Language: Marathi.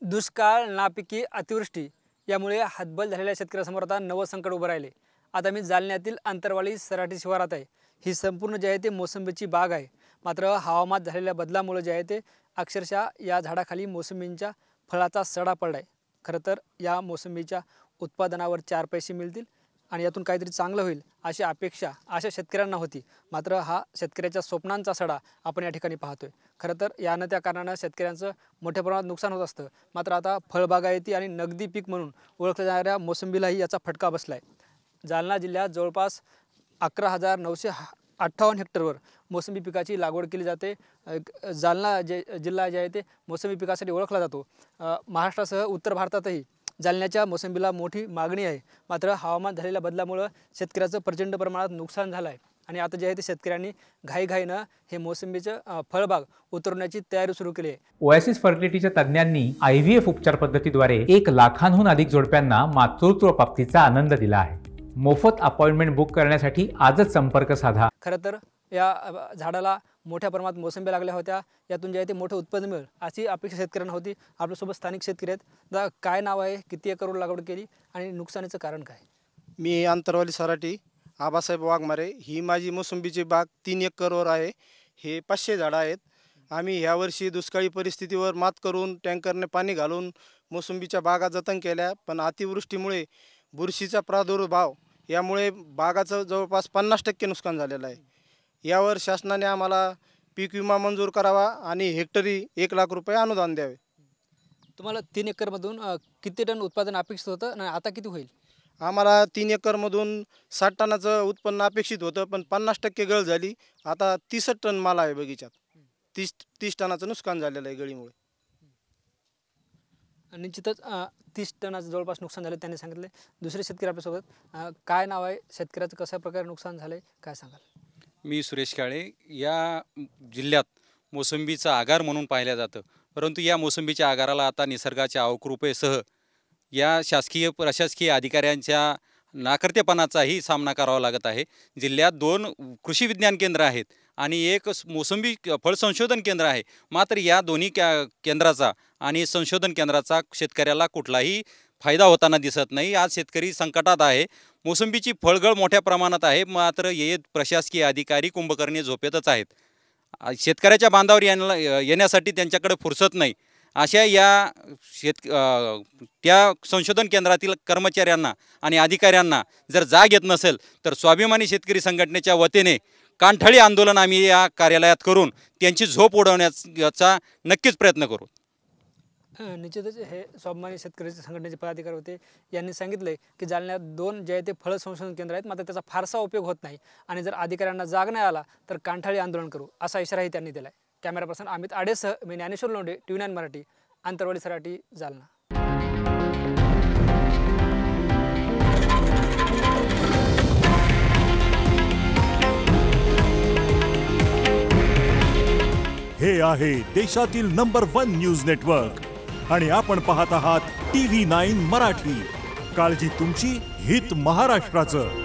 दुष्काळ, नापिकी, अतिवृष्टी यामुळे हातबल झालेल्या शेतकऱ्यांसमोर आता नवं संकट उभं राहिले। आता मी जालन्यातील अंतरवाली सराटी शिवारात आहे। ही संपूर्ण जे आहे ते मोसंबीची बाग आहे। मात्र हवामान झालेल्या बदलामुळे जे आहे ते अक्षरशः या झाडाखाली मोसंबींच्या फळाचा सडा पडलाय। खरं तर या मोसंबीच्या उत्पादनावर 4 पैसे मिळतील आणि यातून काहीतरी चांगलं होईल अशी अपेक्षा अशा शेतकऱ्यांना होती। मात्र हा शेतकऱ्याच्या स्वप्नांचा सडा आपण या ठिकाणी पाहतोय। खरं तर यानं त्या कारणानं शेतकऱ्यांचं मोठ्या प्रमाणात नुकसान होत असतं। मात्र आता फळबागायती आणि नगदी पीक म्हणून ओळखल्या जाणाऱ्या मोसंबीलाही याचा फटका बसलाय। जालना जिल्ह्यात जवळपास 11,958 हेक्टरवर मोसंबी पिकाची लागवड केली जाते। जालना जिल्हा जे आहे ते मोसंबी पिकासाठी ओळखला जातो। महाराष्ट्रासह उत्तर भारतातही जालन्याच्या मोसंबीला मोठी मागणी आहे। मात्र हवामान झालेल्या बदलामुळे शेतकऱ्याचं प्रचंड प्रमाणात नुकसान झालं आहे आणि आता जे आहे ते शेतकऱ्यांनी घाईघाईनं हे मोसंबीचं फळबाग उतरवण्याची तयारी सुरू केली आहे। ओएसिस फर्टिलिटीच्या तज्ञांनी IVF उपचार पद्धतीद्वारे 1 लाखांहून अधिक जोडप्यांना मातृत्व प्राप्तीचा आनंद दिला आहे। मोफत अपॉइंटमेंट बुक करण्यासाठी आजच संपर्क साधा। खरं तर या झाडाला मोठ्या प्रमाणात मोसंबी लागल्या होत्या। यातून जे आहे ते मोठं उत्पादन मिळेल अशी अपेक्षा शेतकऱ्यांना होती। आपल्यासोबत स्थानिक शेतकरी आहेत। दादा, काय नाव आहे, किती एकरवर लागवड केली आणि नुकसानीचं कारण काय? मी अंतरवाली सराटी आबासाहेब वाघमारे। ही माझी मोसंबीची बाग 3 एकरवर आहे। हे 500 झाडं आहेत। आम्ही यावर्षी दुष्काळी परिस्थितीवर मात करून टँकरने पाणी घालून मोसंबीच्या बागा जतन केल्या, पण अतिवृष्टीमुळे बुरशीचा प्रादुर्भाव यामुळे बागाचं जवळपास 50% नुकसान झालेलं आहे। यावर शासनाने आम्हाला पीक विमा मंजूर करावा आणि हेक्टरी 1 लाख रुपये अनुदान द्यावे। तुम्हाला 3 एकरमधून किती टन उत्पादन अपेक्षित होतं आणि आता किती होईल? आम्हाला 3 एकरमधून 60 टनाचं उत्पन्न अपेक्षित होतं, पण 50% गळ झाली। आता 30 टन माल आहे बगीचात। 30 टनाचं नुकसान झालेलं आहे गळीमुळे। निश्चितच 30 टनाचं जवळपास नुकसान झालं त्यांनी सांगितले। दुसरे शेतकरी आपल्यासोबत, काय नाव आहे, शेतकऱ्याचं कशा प्रकारे नुकसान झालंय, काय सांगाल? मी सुरेश काळे। या जिल्ह्यात मोसंबीचं आगार म्हणून पाहिलं जातं, परंतु या मोसंबीच्या आगाराला आता निसर्गाच्या अवकृपेसह या शासकीय प्रशासकीय अधिकाऱ्यांच्या नाकर्तेपणाचाही सामना करावा लागत आहे। जिल्ह्यात 2 कृषी विज्ञान केंद्र आहेत आणि 1 मोसंबी फळ संशोधन केंद्र आहे। मात्र या दोन्ही केंद्राचा आणि संशोधन केंद्राचा शेतकऱ्याला कुठलाही फायदा होताना दिसत नाही। आज शेतकरी संकटात आहे। मोसंबीची फळगळ मोठ्या प्रमाणात आहे, मात्र हे प्रशासकीय अधिकारी कुंभकर्णी झोपेतच आहेत। शेतकऱ्याच्या बांधावर येण्यासाठी त्यांच्याकडे फुरसत नाही। अशा या त्या संशोधन केंद्रातील कर्मचाऱ्यांना आणि अधिकाऱ्यांना जर जाग येत नसेल तर स्वाभिमानी शेतकरी संघटनेच्या वतीने कानठळी आंदोलन आम्ही या कार्यालयात करून त्यांची झोप उडवण्याचा नक्कीच प्रयत्न करू। निश्चितच हे स्वाभिमानी शेतकरी संघटनेचे पदाधिकारी होते। यांनी सांगितले की जालन्यात 2 जे आहे ते फळ संशोधन केंद्र आहेत, मात्र त्याचा फारसा उपयोग होत नाही आणि जर अधिकाऱ्यांना जाग नाही आला तर कानठळी आंदोलन करू असा इशाराही त्यांनी दिला आहे। कॅमेरा पर्सन अमित आडेसह मी ज्ञानेश्वर लोंढे, TV9 मराठी, अंतरवाली सराटी, जालना। हे आहे देशातील नंबर 1 न्यूज नेटवर्क आणि आपण पाहत आहात TV9 मराठी। काळजी तुमची, हित महाराष्ट्राचं।